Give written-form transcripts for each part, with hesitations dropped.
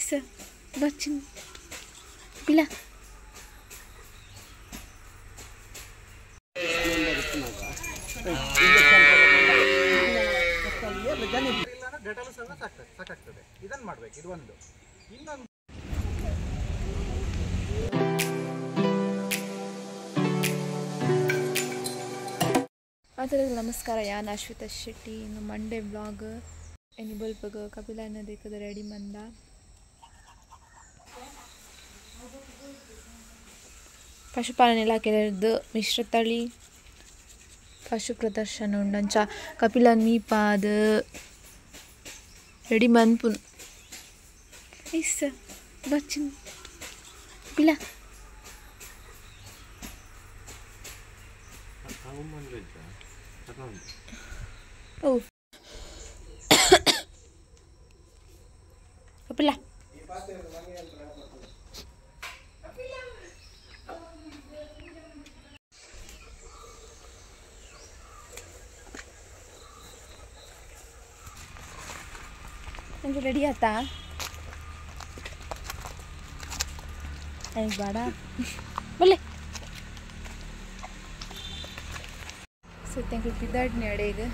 Isa, bacin. Bila. Dettol ಸಹ ಸಾಕಾಗ್ತದೆ. ಇದನ್ನು ಮಾಡಬೇಕು. ಇದು ಒಂದು. ಇನ್ನೊಂದು ಮಾತರೆ ನಮಸ್ಕಾರ. ಯಾನ್ ಅಶ್ವಿತಾ ಶೆಟ್ಟಿ. ಇನ್ನು ಮಂಡೇ ಬ್ಲಾಗ್ ಎನಿ ಬಲ್ಪಗ ಕಪಿಲನ ದೇಕದ ರೆಡಿ ಮಂದ ಪಶುಪಾಲನೆ ಇಲಾಖೆದು ಮಿಶ್ರತಳಿ ಪಶು ಪ್ರದರ್ಶನ ಉಂಡಂಚ ಕಪಿಲನ್ ಮೀಪಾದ ರೆಡಿ ಮನ್ಪುನ್ ಇಸ್ ಬಚ್ಚಿನ್ ಪಿಲ ಓ ಕಪಿಲ ನಂಗೆ ರೆಡಿ ಆಯ್ತಾ? ನನಗೆ ಬೇಡ ಬಲ್ಲೆ ಸತ್ಯಂಗೆ ಬಿದ್ದಾಡ್ನಿ ಅಡೆಗೆ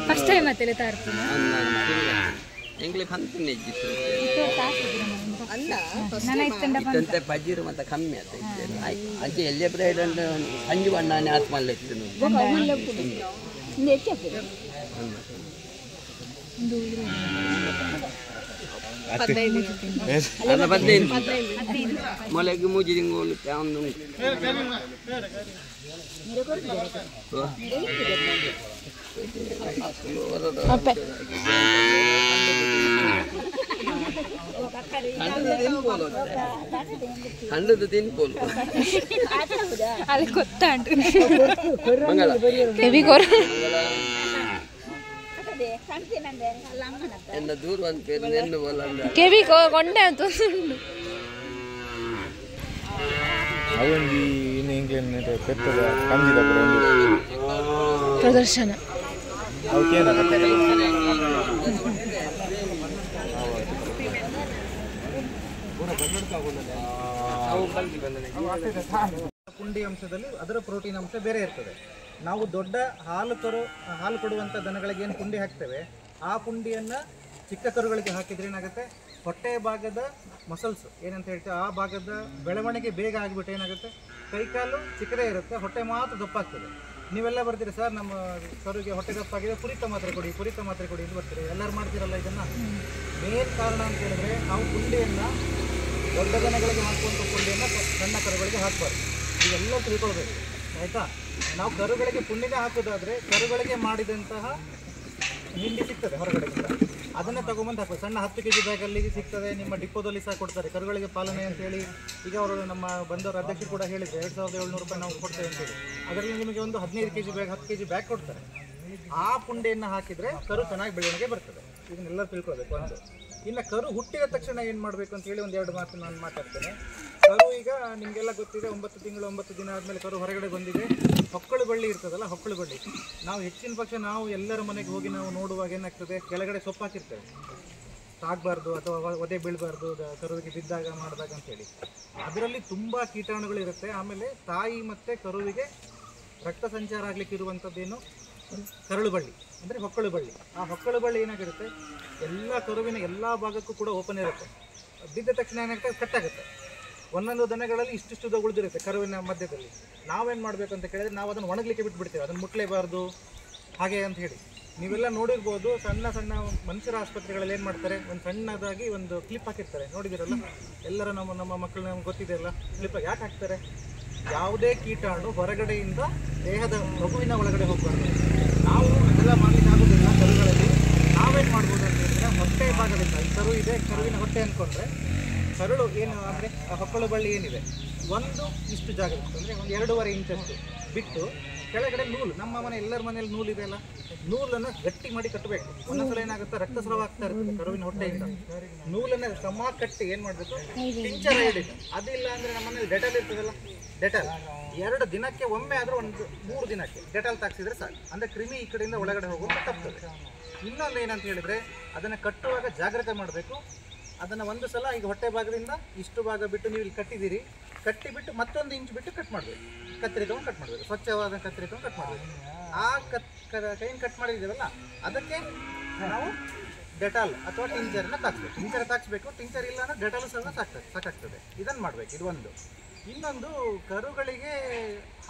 ಫಸ್ಟ್ ಟೈಮ್ ಮತ್ತೆ ತಾರ್ತೀನಿ ಎಂಗ್ಲಿಕ್ ಹಂತನೇ ಇದ್ದಿತ್ತು ಅಲ್ಲ ನಾನು ಇತ್ತಂತೆ ಬಜ್ಜಿರು ಮತ್ತೆ ಕಮ್ಮಿ ಆತ ಅಂಚೆ ಎಲ್ಲೇ ಬ್ರೈಡ್ ಅಂದ್ರೆ ಸಂಜೆ ಬಣ್ಣನೇ ಆತ್ ಮಾಡ್ಲಿಕ್ಕೆ ಮೊಲೆಗೆ ಮೂಜಿ ತಿಂಗಳು ಒಂದು ಹಣ್ಣದು ತಿನ್ಬೋದು ಅಲ್ಲಿ ಗೊತ್ತಾಂಟು ಹೆವಿ ಗೋರ ಎನ್ನ ದೂರ ಒಂದು ಪೇರು ನೆನ್ನು ಬೋಲ ಕೆವಿ ಕೊಂಡೆ ಅಂತ ಅವೊಂದು ಇನ್ನು ಇಂಗ್ಲೆಂಡ್ ಪೆತ್ತದ ಕಂಜಿದ ಪ್ರದರ್ಶನ ಪುಂಡಿ ಅಂಶದಲ್ಲಿ ಅದರ ಪ್ರೋಟೀನ್ ಅಂಶ ಬೇರೆ ಇರ್ತದೆ. ನಾವು ದೊಡ್ಡ ಹಾಲು ಕೊಡುವಂಥ ದನಗಳಿಗೆ ಏನು ಪುಂಡಿ ಹಾಕ್ತೇವೆ ಆ ಪುಂಡಿಯನ್ನು ಚಿಕ್ಕ ಕರುಗಳಿಗೆ ಹಾಕಿದ್ರೆ ಏನಾಗುತ್ತೆ, ಹೊಟ್ಟೆಯ ಭಾಗದ ಮಸಲ್ಸ್ ಏನಂತ ಹೇಳ್ತೇವೆ ಆ ಭಾಗದ ಬೆಳವಣಿಗೆ ಬೇಗ ಆಗಿಬಿಟ್ಟು ಏನಾಗುತ್ತೆ, ಕೈಕಾಲು ಚಿಕ್ಕದೇ ಇರುತ್ತೆ, ಹೊಟ್ಟೆ ಮಾತ್ರ ದಪ್ಪಾಗ್ತದೆ. ನೀವೆಲ್ಲ ಬರ್ತೀರಿ ಸರ್ ನಮ್ಮ ಕರುಗೆ ಹೊಟ್ಟೆ ದಪ್ಪಾಗಿದೆ ಪುರಿತ ಮಾತ್ರೆ ಕೊಡಿ ಅಂತ ಬರ್ತೀರಿ, ಎಲ್ಲರೂ ಮಾಡ್ತೀರಲ್ಲ ಇದನ್ನು. ಮೇನ್ ಕಾರಣ ಅಂತ ಹೇಳಿದ್ರೆ ನಾವು ಕುಂಡಿಯನ್ನು ದೊಡ್ಡ ದನಗಳಿಗೆ ಹಾಕುವಂಥ ಕುಂಡಿಯನ್ನು ಸಣ್ಣ ಕರುಗಳಿಗೆ ಹಾಕಬಾರ್ದು. ಇವೆಲ್ಲ ತಿಳ್ಕೊಳ್ಬೇಕು ಆಯಿತಾ. ನಾವು ಕರುಗಳಿಗೆ ಪುಂಡಿನೇ ಹಾಕೋದಾದರೆ ಕರುಗಳಿಗೆ ಮಾಡಿದಂತಹ ಹಿಂಡಿ ಸಿಗ್ತದೆ ಹೊರಗಡೆಯಿಂದ, ಅದನ್ನೇ ತೊಗೊಂಬಂದು ಹಾಕಬೇಕು. ಸಣ್ಣ 10 kg ಬ್ಯಾಗಲ್ಲಿ ಸಿಗ್ತದೆ, ನಿಮ್ಮ ಡಿಪೋದಲ್ಲಿ ಸಹ ಕೊಡ್ತಾರೆ ಕರುಗಳಿಗೆ ಪಾಲನೆ ಅಂತೇಳಿ. ಈಗ ಅವರು ನಮ್ಮ ಬಂದವರು ಅಧ್ಯಕ್ಷರು ಕೂಡ ಹೇಳಿದ್ರು 2700 ರೂಪಾಯಿ ನಾವು ಕೊಡ್ತೇವೆ ಅಂತೇಳಿ. ಅದರಲ್ಲಿ ನಿಮಗೆ ಒಂದು 15 kg ಬ್ಯಾಗ್ 10 kg ಬ್ಯಾಗ್ ಕೊಡ್ತಾರೆ. ಆ ಪುಂಡಿಯನ್ನು ಹಾಕಿದರೆ ಕರು ಚೆನ್ನಾಗಿ ಬೆಳವಣಿಗೆ ಬರ್ತದೆ. ಇದನ್ನೆಲ್ಲ ತಿಳ್ಕೊಳ್ಬೇಕು. ಒಂದು ಇನ್ನು ಕರು ಹುಟ್ಟಿದ ತಕ್ಷಣ ಏನು ಮಾಡಬೇಕು ಅಂತೇಳಿ ಒಂದೆರಡು ಮಾತು ನಾನು ಮಾತಾಡ್ತೇನೆ. ಕರು ಈಗ ನಿಮಗೆಲ್ಲ ಗೊತ್ತಿದೆ 9 ತಿಂಗಳು 9 ದಿನ ಆದಮೇಲೆ ಕರು ಹೊರಗಡೆ ಬಂದಿದೆ. ಹೊಕ್ಕಳು ಬಳ್ಳಿ ಇರ್ತದಲ್ಲ, ಹೊಕ್ಕಳು ಬಳ್ಳಿ ನಾವು ಹೆಚ್ಚಿನ ಪಕ್ಷ ನಾವು ಎಲ್ಲರ ಮನೆಗೆ ಹೋಗಿ ನಾವು ನೋಡುವಾಗ ಏನಾಗ್ತದೆ, ಕೆಳಗಡೆ ಸೊಪ್ಪು ಹಾಕಿರ್ತೇವೆ, ತಾಗಬಾರ್ದು ಅಥವಾ ಒದೆ ಬೀಳಬಾರ್ದು ಕರುವಿಗೆ ಬಿದ್ದಾಗ ಮಾಡಿದಾಗ ಅಂತೇಳಿ. ಅದರಲ್ಲಿ ತುಂಬ ಕೀಟಾಣುಗಳಿರುತ್ತೆ. ಆಮೇಲೆ ತಾಯಿ ಮತ್ತು ಕರುವಿಗೆ ರಕ್ತ ಸಂಚಾರ ಆಗಲಿಕ್ಕೆ ಇರುವಂಥದ್ದೇನು ಕರಳು ಬಳ್ಳಿ ಅಂದರೆ ಹೊಕ್ಕಳು ಬಳ್ಳಿ. ಆ ಹೊಕ್ಕಳು ಬಳ್ಳಿ ಏನಾಗಿರುತ್ತೆ, ಎಲ್ಲ ಕರುವಿನ ಎಲ್ಲ ಭಾಗಕ್ಕೂ ಕೂಡ ಓಪನ್ ಇರುತ್ತೆ. ಬಿದ್ದ ತಕ್ಷಣ ಏನಾಗುತ್ತೆ, ಕಟ್ಟಾಗುತ್ತೆ. ಒಂದೊಂದು ದನಗಳಲ್ಲಿ ಇಷ್ಟಿಷ್ಟು ಉಳಿದಿರುತ್ತೆ ಕರುವಿನ ಮಧ್ಯದಲ್ಲಿ. ನಾವೇನು ಮಾಡಬೇಕು ಅಂತ ಕೇಳಿದ್ರೆ ನಾವು ಅದನ್ನು ಒಣಗಲಿಕ್ಕೆ ಬಿಟ್ಬಿಡ್ತೇವೆ, ಅದನ್ನು ಮುಟ್ಲೇಬಾರ್ದು ಹಾಗೆ ಅಂತ ಹೇಳಿ. ನೀವೆಲ್ಲ ನೋಡಿರ್ಬೋದು, ಸಣ್ಣ ಸಣ್ಣ ಮನುಷ್ಯರ ಆಸ್ಪತ್ರೆಗಳಲ್ಲಿ ಏನು ಮಾಡ್ತಾರೆ, ಒಂದು ಸಣ್ಣದಾಗಿ ಒಂದು ಕ್ಲಿಪ್ ಹಾಕಿರ್ತಾರೆ, ನೋಡಿದಿರಲ್ಲ ಎಲ್ಲರೂ. ನಮ್ಮ ಮಕ್ಕಳು ನಮ್ಗೆ ಗೊತ್ತಿದೆ ಅಲ್ಲ, ಕ್ಲಿಪ್ ಯಾಕೆ ಹಾಕ್ತಾರೆ? ಯಾವುದೇ ಕೀಟಾಣು ಹೊರಗಡೆಯಿಂದ ದೇಹದ ಮಗುವಿನ ಒಳಗಡೆ ಹೋಗಬಾರ್ದು. ನಾವು ಅದೆಲ್ಲ ಮಾಡಲಿಕ್ಕೆ ಆಗೋದಿಲ್ಲ ಕರುಗಳಲ್ಲಿ. ನಾವೇನು ಮಾಡ್ಬೋದು ಅಂತ ಹೇಳಿದ್ರೆ ಹೊಟ್ಟೆ ಭಾಗದಿಂದ, ಈ ಕರು ಇದೆ ಕರುವಿನ ಹೊಟ್ಟೆ ಅಂದ್ಕೊಂಡ್ರೆ ಕರುಳು ಏನು ಅಂದರೆ ಹೊಕ್ಕಳು ಬಳ್ಳಿ ಏನಿದೆ ಒಂದು ಇಷ್ಟು ಜಾಗ ಇರುತ್ತೆ, ಅಂದರೆ ಒಂದು 2.5 ಇಂಚಷ್ಟು ಬಿಟ್ಟು ಕೆಳಗಡೆ ನೂಲು, ನಮ್ಮ ಮನೆ ಎಲ್ಲರ ಮನೆಯಲ್ಲಿ ನೂಲು ಇದೆ ಅಲ್ಲ, ನೂಲನ್ನು ಗಟ್ಟಿ ಮಾಡಿ ಕಟ್ಟಬೇಕು. ಒಂದೊಂದ್ಸಲ ಏನಾಗುತ್ತೆ, ರಕ್ತಸ್ರಾವ ಆಗ್ತಾ ಇರ್ತದೆ ಕರುವಿನ ಹೊಟ್ಟೆಯಿಂದ. ನೂಲನ್ನು ಸಮ ಕಟ್ಟಿ ಏನು ಮಾಡಬೇಕು, ಟಿಂಚರ್ ಹಿಡಿದು. ಅದಿಲ್ಲ ಅಂದರೆ ನಮ್ಮ ಮನೇಲಿ ಡೆಟಾಲ್ ಇರ್ತದಲ್ಲ, ಡೆಟಾಲ್ 2 ದಿನಕ್ಕೆ ಒಮ್ಮೆ ಆದರೂ ಒಂದು 3 ದಿನಕ್ಕೆ ಡೆಟಾಲ್ ತಾಕ್ಸಿದ್ರೆ ಸಾಕು. ಅಂದರೆ ಕ್ರಿಮಿ ಈ ಕಡೆಯಿಂದ ಒಳಗಡೆ ಹೋಗೋದು ತಪ್ತದೆ. ಇನ್ನೊಂದು ಏನಂತ ಹೇಳಿದರೆ ಅದನ್ನು ಕಟ್ಟುವಾಗ ಜಾಗ್ರತೆ ಮಾಡಬೇಕು. ಅದನ್ನು ಒಂದು ಸಲ ಈಗ ಹೊಟ್ಟೆ ಭಾಗದಿಂದ ಇಷ್ಟು ಭಾಗ ಬಿಟ್ಟು ನೀವು ಇಲ್ಲಿ ಕಟ್ಟಿದ್ದೀರಿ, ಕಟ್ಟಿಬಿಟ್ಟು ಮತ್ತೊಂದು ಇಂಚು ಬಿಟ್ಟು ಕಟ್ ಮಾಡಬೇಕು. ಕತ್ತರಿ ತೊಗೊಂಡು ಕಟ್ ಮಾಡಬೇಕು, ಸ್ವಚ್ಛವಾದ ಕತ್ತರಿ ತೊಗೊಂಡು ಕಟ್ ಮಾಡಬೇಕು. ಆ ಕೈಯನ್ನು ಕಟ್ ಮಾಡಿದ್ದೀವಲ್ಲ ಅದಕ್ಕೆ ನಾವು ಡೆಟಾಲ್ ಅಥವಾ ಟಿಂಚರನ್ನು ತಾಕ್ಸ್ಬೇಕು. ಟಿಂಚರ್ ತಾಕ್ಸ್ಬೇಕು, ಟಿಂಚರ್ ಇಲ್ಲ ಅಂದರೆ ಡೆಟಾಲು ಸಹ ಸಾಕಾಗ್ತದೆ. ಇದನ್ನು ಮಾಡಬೇಕು, ಇದು ಒಂದು. ಇನ್ನೊಂದು, ಕರುಗಳಿಗೆ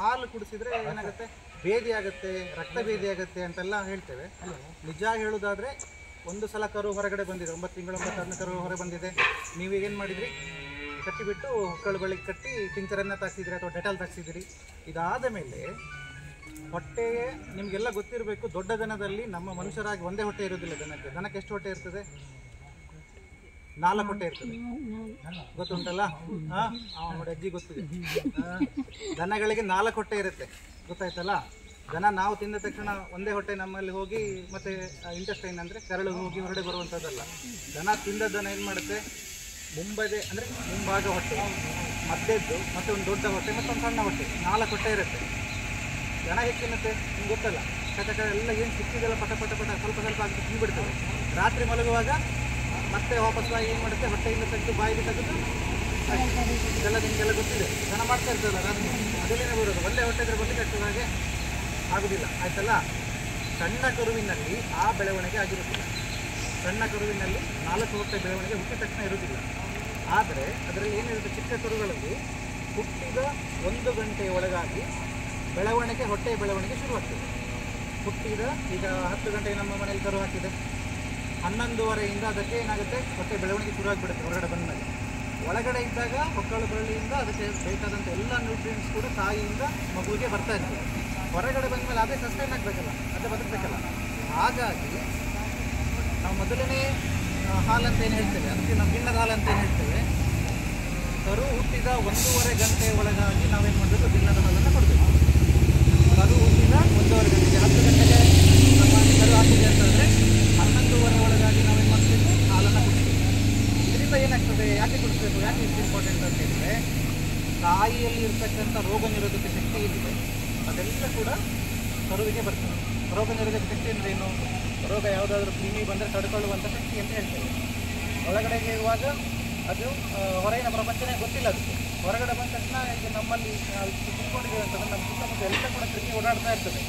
ಹಾಲು ಕುಡಿಸಿದ್ರೆ ಏನಾಗುತ್ತೆ, ಭೇದಿ ಆಗುತ್ತೆ, ರಕ್ತ ಭೇದಿ ಆಗುತ್ತೆ ಅಂತೆಲ್ಲ ಹೇಳ್ತೇವೆ. ನಿಜ ಹೇಳೋದಾದರೆ ಒಂದು ಸಲ ಕರು ಹೊರಗಡೆ ಬಂದಿದೆ, 9 ತಿಂಗಳು 9 ಕರು ಹೊರಗೆ ಬಂದಿದೆ, ನೀವು ಏನು ಮಾಡಿದ್ರಿ, ಕಟ್ಟಿಬಿಟ್ಟು ಹೊಕ್ಕಳು ಬಳ್ಳಿಗೆ ಕಟ್ಟಿ ಟಿಂಚರನ್ನು ತಾಕ್ಸಿದ್ರಿ ಅಥವಾ ಡೆಟಾಲ್ ತಾಕ್ಸಿದಿರಿ. ಇದಾದ ಮೇಲೆ ಹೊಟ್ಟೆಗೆ ನಿಮಗೆಲ್ಲ ಗೊತ್ತಿರಬೇಕು, ದೊಡ್ಡ ದನದಲ್ಲಿ ನಮ್ಮ ಮನುಷ್ಯರಾಗಿ ಒಂದೇ ಹೊಟ್ಟೆ ಇರೋದಿಲ್ಲ. ದನಕ್ಕೆ ಎಷ್ಟು ಹೊಟ್ಟೆ ಇರ್ತದೆ? 4 ಹೊಟ್ಟೆ ಇರ್ತದೆ, ಗೊತ್ತುಂಟಲ್ಲ? ನೋಡಿ ಅಜ್ಜಿ ಗೊತ್ತಿದೆ. ದನಗಳಿಗೆ 4 ಹೊಟ್ಟೆ ಇರುತ್ತೆ, ಗೊತ್ತಾಯ್ತಲ್ಲ? ದನ ನಾವು ತಿಂದ ತಕ್ಷಣ ಒಂದೇ ಹೊಟ್ಟೆ ನಮ್ಮಲ್ಲಿ ಹೋಗಿ ಮತ್ತೆ ಇಂಟೆಸ್ಟೈನ್ ಅಂದರೆ ಕರಳು ಹೋಗಿ ಹೊರಡೆ ಬರುವಂಥದ್ದಲ್ಲ. ದನ ತಿಂದ ದನ ಏನು ಮಾಡುತ್ತೆ, ಮುಂಬದೆ ಅಂದರೆ ಮುಂಭಾಗ ಹೊಟ್ಟೆ, ಮಧ್ಯದ್ದು ಮತ್ತು ಒಂದು ದೊಡ್ಡ ಹೊಟ್ಟೆ ಮತ್ತು ಒಂದು ಸಣ್ಣ ಹೊಟ್ಟೆ, 4 ಹೊಟ್ಟೆ ಇರುತ್ತೆ. ದನ ಹೆಚ್ಚಿನತ್ತೆ ನಿಮ್ಗೆ ಗೊತ್ತಲ್ಲ, ಕಚಕ ಎಲ್ಲ ಏನು ಸಿಕ್ಕಿದೆಲ್ಲ ಪಟ ಸ್ವಲ್ಪ ಆಗಿ ತಿಂದುಬಿಡ್ತವೆ. ರಾತ್ರಿ ಮಲಗುವಾಗ ಮತ್ತೆ ವಾಪಸ್ಸಾಗಿ ಏನು ಮಾಡುತ್ತೆ, ಹೊಟ್ಟೆಯಿಂದ ತೆಗೆದು ಬಾಯಿಗೆ ತೆಗೆದು ಇದೆಲ್ಲ ನಿಮಗೆಲ್ಲ ಗೊತ್ತಿದೆ. ದನ ಮಾಡ್ತಾ ಇರ್ತದಲ್ಲ ರಾತ್ರಿ, ಅದರಲ್ಲೇನೇ ಬರೋದು. ಒಳ್ಳೆ ಹೊಟ್ಟೆ ಇದ್ರೆ ಬರಲಿಕ್ಕೆ ಆಗ್ತದೆ, ಹಾಗೆ ಆಗೋದಿಲ್ಲ, ಆಯ್ತಲ್ಲ? ಸಣ್ಣ ಕರುವಿನಲ್ಲಿ ಆ ಬೆಳವಣಿಗೆ ಆಗಿರುತ್ತಿಲ್ಲ. ಸಣ್ಣ ಕರುವಿನಲ್ಲಿ 4 ಹೊಟ್ಟೆ ಬೆಳವಣಿಗೆ ಹುಟ್ಟಿದ ತಕ್ಷಣ ಇರುವುದಿಲ್ಲ. ಆದರೆ ಅದರಲ್ಲಿ ಏನಿರುತ್ತೆ, ಚಿಕ್ಕ ಕರುಗಳಲ್ಲಿ ಹುಟ್ಟಿದ 1 ಗಂಟೆಯ ಒಳಗಾಗಿ ಬೆಳವಣಿಗೆ, ಹೊಟ್ಟೆಯ ಬೆಳವಣಿಗೆ ಶುರುವಾಗ್ತದೆ. ಹುಟ್ಟಿದ ಈಗ 10 ಗಂಟೆಗೆ ನಮ್ಮ ಮನೇಲಿ ಕರು ಹಾಕಿದೆ, 11:30ಯಿಂದ ಅದಕ್ಕೆ ಏನಾಗುತ್ತೆ, ಹೊಟ್ಟೆ ಬೆಳವಣಿಗೆ ಶುರುವಾಗಿಬಿಡುತ್ತೆ. ಹೊರಗಡೆ ಬಂದ ಮೇಲೆ ಒಳಗಡೆ ಇದ್ದಾಗ ಹೊಕ್ಕಳು ಬಳ್ಳಿಯಿಂದ ಅದಕ್ಕೆ ಬೇಕಾದಂಥ ಎಲ್ಲ ನ್ಯೂಟ್ರಿಯೆಂಟ್ಸ್ ಕೂಡ ತಾಯಿಯಿಂದ ಮಗುವಿಗೆ ಬರ್ತಾ ಇರ್ತದೆ. ಹೊರಗಡೆ ಬಂದ ಮೇಲೆ ಅದೇ ಸಸ್ಟೈನ್ ಆಗಬೇಕಲ್ಲ, ಅದೇ ಬದುಕಬೇಕಲ್ಲ. ಹಾಗಾಗಿ ನಾವು ಮೊದಲನೇ ಹಾಲಂತ ಏನು ಹೇಳ್ತೇವೆ, ಅದಕ್ಕೆ ನಾವು ಗಿಣ್ಣದ ಹಾಲು ಅಂತ ಏನು ಹೇಳ್ತೇವೆ. ಕರು ಹುಟ್ಟಿದ 1.5 ಗಂಟೆ ಒಳಗಾಗಿ ನಾವೇನು ಮಾಡಬೇಕು, ಗಿಣ್ಣದ ಹಾಲನ್ನು ಕೊಡಬೇಕು. ಕರು ಹುಟ್ಟಿದ 1.5 ಗಂಟೆಗೆ, 10 ಗಂಟೆಗೆ ನಮ್ಮ ಕರು ಹಾಕಿದೆ ಅಂತಂದರೆ 11:30 ಒಳಗಾಗಿ ನಾವೇನು ಮಾಡಬೇಕು, ಹಾಲನ್ನು ಕುಡಿಸ್ಬೇಕು. ಇದರಿಂದ ಏನಾಗ್ತದೆ, ಯಾಕೆ ಕುಡಿಸ್ಬೇಕು, ಯಾಕೆ ಇಷ್ಟು ಇಂಪಾರ್ಟೆಂಟ್ ಅಂತ ಹೇಳಿದರೆ, ತಾಯಿಯಲ್ಲಿ ಇರ್ತಕ್ಕಂಥ ರೋಗ ನಿರೋಧಕ ಶಕ್ತಿ ಏನಿದೆ ಅದೆಲ್ಲ ಕೂಡ ಕರುವಿಗೆ ಬರ್ತದೆ. ರೋಗ ನಿರೋಧಕ ಶಕ್ತಿ ಅಂದರೆ ಏನು, ರೋಗ ಯಾವುದಾದ್ರೂ ಕ್ರಿಮಿ ಬಂದರೆ ತಡ್ಕೊಳ್ಳುವಂಥ ಶಕ್ತಿ ಅಂತ ಹೇಳ್ತೇವೆ. ಒಳಗಡೆಗೆ ಇರುವಾಗ ಅದು ಹೊರಗಿನ ಪ್ರಪಂಚನೇ ಗೊತ್ತಿಲ್ಲ ಅದಕ್ಕೆ. ಹೊರಗಡೆ ಬಂದ ತಕ್ಷಣ ಈಗ ನಮ್ಮಲ್ಲಿ ಕುತ್ಕೊಂಡಿದ್ದೇವೆ ಅಂತಂದರೆ ನಮ್ಮ ಸುತ್ತಮುತ್ತ ಎಲ್ಲ ಕೂಡ ಕ್ರಿಮಿ ಓಡಾಡ್ತಾ ಇರ್ತದೆ.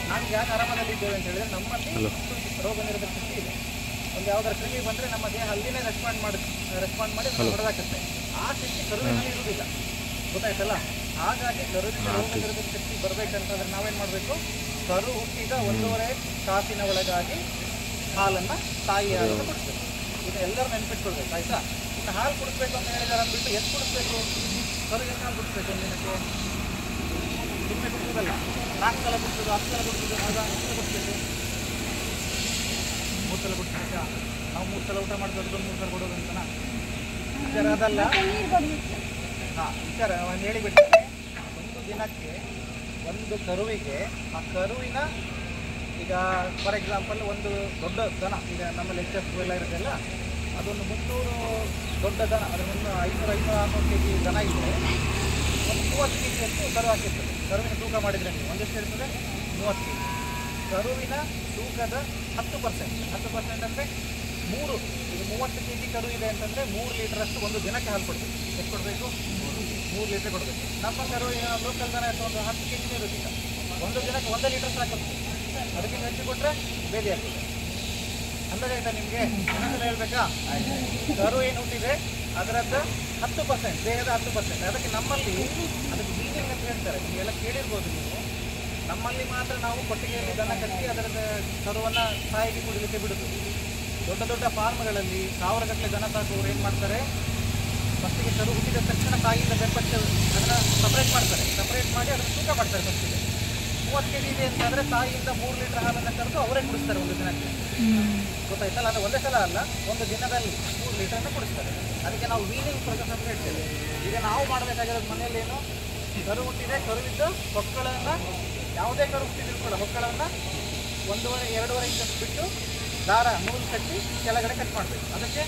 ನಾವು ಯಾಕೆ ಆರಾಮದಲ್ಲಿದ್ದೇವೆ ಅಂತ ಹೇಳಿದರೆ ನಮ್ಮಲ್ಲಿ ರೋಗ ನಿರೋಧಕ ಶಕ್ತಿ ಇದೆ. ಒಂದು ಯಾವುದಾದ್ರು ಕ್ರಿಮಿ ಬಂದರೆ ನಮ್ಮ ದೇಹ ಅಲ್ಲಿನೇ ರೆಸ್ಪಾಂಡ್ ಮಾಡಿ ಹೊಡೆದಾಕತ್ತೆ. ಆ ಶಕ್ತಿ ಕರುವಿನಲ್ಲಿ ಇರುವುದಿಲ್ಲ, ಗೊತ್ತಾಯ್ತಲ್ಲ? ಹಾಗಾಗಿ ಕರುವಿನ ರೋಗ ನಿರೋಧಕ ಶಕ್ತಿ ಬರಬೇಕಂತಂದ್ರೆ ನಾವೇನು ಮಾಡಬೇಕು, ಕರು ಹುಟ್ಟಿದ 1.5 ತಾಸಿನ ಒಳಗಾಗಿ ಹಾಲನ್ನು ತಾಯಿ ಹಾಲನ್ನು ಕುಡಿಸ್ಬೇಕು. ಇದು ಎಲ್ಲರೂ ನೆನ್ಪಿಟ್ಕೊಳ್ಬೇಕು, ಆಯಿತಾ? ಇನ್ನು ಹಾಲು ಕುಡಿಸ್ಬೇಕು ಅಂತ ಹೇಳಿದಾರೆ ಅಂದ್ಬಿಟ್ಟು ಎಷ್ಟು ಕುಡಿಸ್ಬೇಕು, ಕರು ಎಷ್ಟು ಹಾಲು ಕುಡಿಸ್ಬೇಕು ಒಂದಿನಕ್ಕೆ? ಸುಮ್ಮನೆ ಕುಡಿಸೋದಲ್ಲ, 4 ಸಲ ಕುಡಿಸೋದು, 10 ಸಲ ಕುಡಿಸೋದು, ಆಗ ಎಷ್ಟು ಸಲ ಕುಡಿಸ್ಬೇಕು? 3 ಸಲ ಕುಡಿಸ್ಬೇಕಾ? ನಾವು 3 ಸಲ ಊಟ ಮಾಡಿದವ್ರಿಗೆ 3 ಸಲ ಕೊಡೋದು ಅಂತನಾ? ವಿಚಾರ ಅದಲ್ಲ. ಹಾಂ, ವಿಚಾರ ಒಂದು ಹೇಳಿಬಿಡ್ತೇನೆ. ಒಂದು ದಿನಕ್ಕೆ ಒಂದು ಕರುವಿಗೆ, ಆ ಕರುವಿನ ಈಗ ಫಾರ್ ಎಕ್ಸಾಂಪಲ್ ಒಂದು ದೊಡ್ಡ ದನ, ಈಗ ನಮ್ಮಲ್ಲಿ HF ಎಲ್ಲ ಇರೋದಲ್ಲ, ಅದೊಂದು 300 ದೊಡ್ಡ ದನ, ಅದರ 500-600 kg ದನ ಇದ್ದರೆ ಒಂದು 30 kg ಅಷ್ಟು ಕರು ಹಾಕಿರ್ತದೆ. ಕರುವಿನ ತೂಕ ಮಾಡಿದರೆ ನೀವು ಒಂದೆಷ್ಟು ಇರ್ತದೆ? 30 kg. ಕರುವಿನ ತೂಕದ 10% ಅಂದರೆ 3, ಈಗ 30 kg ಕರು ಇದೆ ಅಂತಂದರೆ 3 ಲೀಟರಷ್ಟು ಒಂದು ದಿನಕ್ಕೆ ಹಾಲು ಕೊಡಬೇಕು. ಎಷ್ಟು ಕೊಡಬೇಕು? 3 ಲೀಟರ್ ಕೊಡಬೇಕು. ನಮ್ಮ ಕರುವಿನ ಲೋಕಲ್ ದನ ಒಂದು 10 kg ಇರೋದಿಲ್ಲ, ಒಂದು ದಿನಕ್ಕೆ 1 ಲೀಟರ್ ಸಾಕುತ್ತೆ. ಅದಕ್ಕಿಂತ ಹೆಚ್ಚು ಕೊಟ್ಟರೆ ಬೇದಿ ಆಗ್ತದೆ. ಅಂದಾಜಾಯ್ತಾ ನಿಮಗೆ? ಇನ್ನೊಂದು ಹೇಳಬೇಕಾ? ಕರು ಏನು ಹುಟ್ಟಿದೆ ಅದರದ್ದು 10%, ದೇಹದ 10%. ಅದಕ್ಕೆ ನಮ್ಮಲ್ಲಿ ಅದಕ್ಕೆ ವೀನಿಂಗ್ ಅಂತ ಹೇಳ್ತಾರೆ, ನೀವೆಲ್ಲ ಕೇಳಿರ್ಬೋದು ನೀವು. ನಮ್ಮಲ್ಲಿ ಮಾತ್ರ ನಾವು ಕೊಟ್ಟಿಗೆಯಲ್ಲಿ ದನ ಕಟ್ಟಿ ಅದರದ ಕರುವನ್ನು ತಾಯಿಗೆ ಕುಡಿಲಿಕ್ಕೆ ಬಿಡುದು. ದೊಡ್ಡ ದೊಡ್ಡ ಫಾರ್ಮ್ಗಳಲ್ಲಿ 1000ಗಟ್ಟಲೆ ದನ ಸಾಕುವವರು ಏನು ಮಾಡ್ತಾರೆ, ಫಸ್ಟಿಗೆ ಕರು ಹುಟ್ಟಿದ ತಕ್ಷಣ ತಾಯಿಯಿಂದ ಬೆಂಬಟ್ಟು ಅದನ್ನು ಸಪ್ರೇಟ್ ಮಾಡ್ತಾರೆ. ಸಪ್ರೇಟ್ ಮಾಡಿ ಅದನ್ನು ತೂಕ ಮಾಡ್ತಾರೆ. ಫಸ್ಟಿಗೆ 30 kg ಇದೆ ಅಂತಂದರೆ ತಾಯಿಯಿಂದ 3 ಲೀಟರ್ ಹಾಲನ್ನು ಕರೆದು ಅವರೇ ಕುಡಿಸ್ತಾರೆ ಒಂದು ದಿನಕ್ಕೆ. ಗೊತ್ತಾಯ್ತಲ್ಲ? ಅದು ಒಂದೇ ಸಲ ಅಲ್ಲ, ಒಂದು ದಿನದಲ್ಲಿ 3 ಲೀಟರನ್ನು ಕುಡಿಸ್ತಾರೆ. ಅದಕ್ಕೆ ನಾವು ವೀನಿಂಗ್ ಪ್ರೊಸೆಸ್ ಅಂತ ಹೇಳ್ತೇವೆ. ಈಗ ನಾವು ಮಾಡಬೇಕಾಗಿರೋದು ಮನೆಯಲ್ಲಿ ಏನು, ಕರು ಹುಟ್ಟಿದೆ, ಕರುವಿದ್ದು ಹೊಕ್ಕಳನ್ನು, ಯಾವುದೇ ಕರು ಹುಟ್ಟಿದ್ರು ಕೂಡ ಹೊಕ್ಕಳನ್ನು 1.5-2 ಇಂಚಷ್ಟು ಬಿಟ್ಟು ದಾರ ನೂಲು ಕಟ್ಟಿ ಕೆಳಗಡೆ ಕಟ್ ಮಾಡಬೇಕು. ಅದಕ್ಕೆ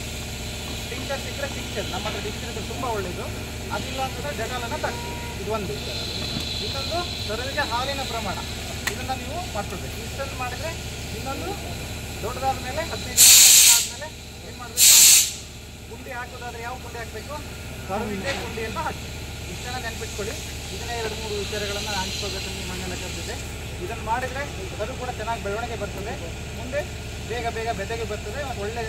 ಟಿಂಚರ್ ಸಿಕ್ಕರೆ ಟಿಂಚರ್, ನಮ್ಮ ಹತ್ರ ಟಿಂಚರ್ ತುಂಬ ಒಳ್ಳೆಯದು. ಅದಿಲ್ಲ ಅಂತಂದರೆ ಜಗಾಲನ್ನು ತಗ್ಸಿ. ಇದು ಒಂದು ವಿಚಾರ. ಇನ್ನೊಂದು ಕರುವಿಗೆ ಹಾಲಿನ ಪ್ರಮಾಣ, ಇದನ್ನು ನೀವು ಮಾಡ್ಕೊಳ್ಬೇಕು. ಇಷ್ಟನ್ನು ಮಾಡಿದರೆ ಇನ್ನೊಂದು ದೊಡ್ಡದಾದ ಮೇಲೆ 15 ದಿನ ಆದಮೇಲೆ ಏನು ಮಾಡಬೇಕು, ಕುಂಡಿ ಹಾಕೋದಾದರೆ ಯಾವ ಕುಂಡಿ ಹಾಕಬೇಕು, ಕರುವಿಂದೇ ಕುಂಡಿಯನ್ನು ಹಾಕಿ. ಇಷ್ಟನ್ನು ನೆನ್ಪಿಟ್ಕೊಳ್ಳಿ. ಇದನ್ನೇ 2-3 ವಿಚಾರಗಳನ್ನು ಹಂಚ್ಕೋಬೇಕು ನಿಮ್ಮ ಮನೆಯೆಲ್ಲ ಕರೆದಿದೆ. ಇದನ್ನು ಮಾಡಿದರೆ ಕರು ಕೂಡ ಚೆನ್ನಾಗಿ ಬೆಳವಣಿಗೆ ಬರ್ತದೆ, ಮುಂದೆ ಬೇಗ ಬೆದೆಗೆ ಬರ್ತದೆ, ಒಳ್ಳೆ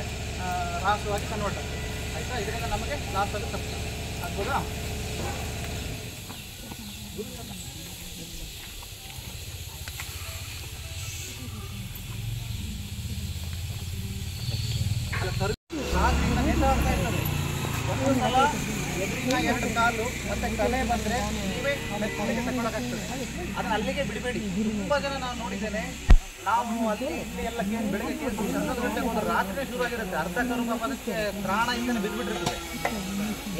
ರಾಸವಾಗಿ ಕನ್ವರ್ಟ್ ಆಗ್ತದೆ. ಆಯಿತಾ? ಇದರಿಂದ ನಮಗೆ ಲಾಸ್ ಅದು ತಪ್ಪು ಆಗ್ಬೋದಾ? ರಾತ್ರಿಯಿಂದ ನೇತಾಡ್ತಾ ಇರ್ತದೆ. ಒಂದು ಸಲ ಎದುರಿನ 2 ಕಾಲು ಮತ್ತು ತಲೆ ಬಂದರೆ ನೀವೇ ಮೆತ್ತಗೆ ತಗೊಳಕ್ಕಾಗ್ತದೆ. ಅದನ್ನು ಅಲ್ಲಿಗೆ ಬಿಡಬೇಡಿ. ತುಂಬ ಜನ ನಾನು ನೋಡಿದ್ದೇನೆ, ನಾವು ಅಲ್ಲಿ ಇಲ್ಲಿ ಎಲ್ಲ ಬೆಳಗ್ಗೆ ಕೇಳ್ತೀವಿ, 11 ಗಂಟೆಗೆ ಹೋದ್ರೆ ರಾತ್ರಿ ಶುರುವಾಗಿರುತ್ತೆ. ಅರ್ಧ ಕರು ಪಾಪ ಅದಕ್ಕೆ ಪ್ರಾಣ ಇಂದನೇ ಬಿದ್ದುಬಿಟ್ಟಿರ್ತದೆ.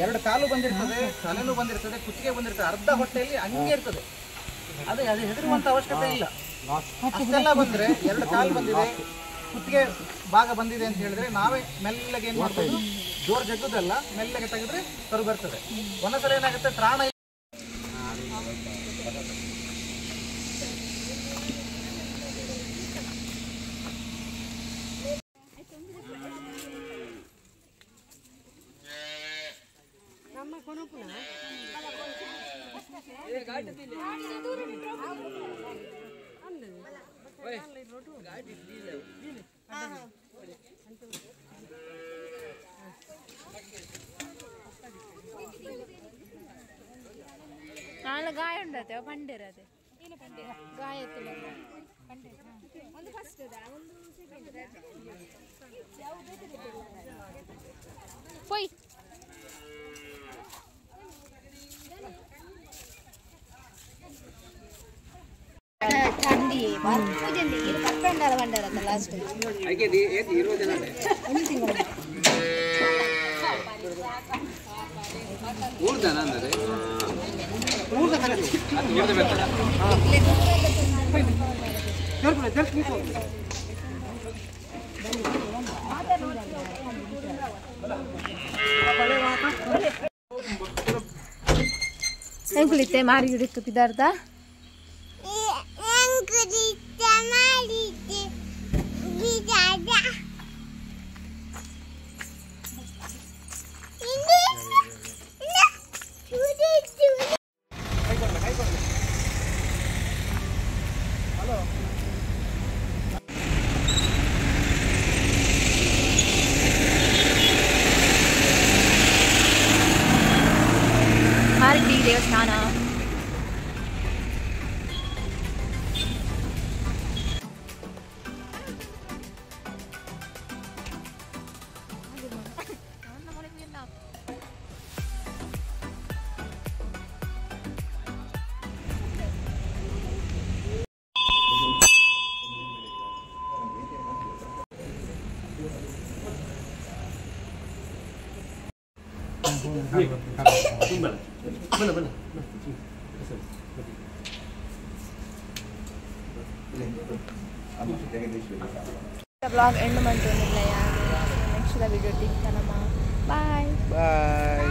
2 ಕಾಲು ಬಂದಿರ್ತದೆ, ತಲೆನೂ ಬಂದಿರ್ತದೆ, ಕುತ್ತಿಗೆ ಬಂದಿರ್ತದೆ, ಅರ್ಧ ಹೊಟ್ಟೆಯಲ್ಲಿ ಹಂಗೆ ಇರ್ತದೆ. ಅದು ಹೆದರುವಂಥ ಅವಶ್ಯಕತೆ ಇಲ್ಲ. ಅಷ್ಟೆಲ್ಲ ಬಂದರೆ 2 ಕಾಲು ಬಂದಿದೆ, ಕುತ್ತಿಗೆ ಭಾಗ ಬಂದಿದೆ ಅಂತ ಹೇಳಿದ್ರೆ ನಾವೇ ಮೆಲ್ಲಗೆ ಏನು ಮಾಡ್ಬೋದು, ಜೋರು ಜಗ್ಗುದಲ್ಲ, ಮೆಲ್ಲಗೆ ತೆಗೆದ್ರೆ ಕರು ಬರ್ತದೆ. ಒಂದೊಂದ್ಸಲ ಏನಾಗುತ್ತೆ, ಪ್ರಾಣ ನಾಳೆ ಗಾಯ ಉಂಡತೆ ಪಂಡಿರದೆ ಗಾಯ ಪೊಯ್ ಚಂಡಿ ಜಲ್ದಿ ಇದು ಕಪ್ಪಂಡಾಲ ಬಂಡಾರತ್ತ ಲಾಸ್ಟ್ ಹಾಗೆ 20 ಜನ ಒಂದು ತಿಂಗಳು 3 ಜನ ಅಂದರೆ 3 ಜನ ಎಂಕುಳಿತೆ ಮಾರಿ ಹಿಡಿತು ಪಿದಾರ್ಥ ಮಾರಿಡಿ ದೇವಸ್ಥಾನ ಬ್ಲಾಗ್ ಎಂಡ್ ಮಾಡ್ತೇನೆ ನೆಕ್ಸ್ಟ್ ವಿಡಿಯೋ ಟೀಕ್ ಬಾಯ್ ಬಾಯ್.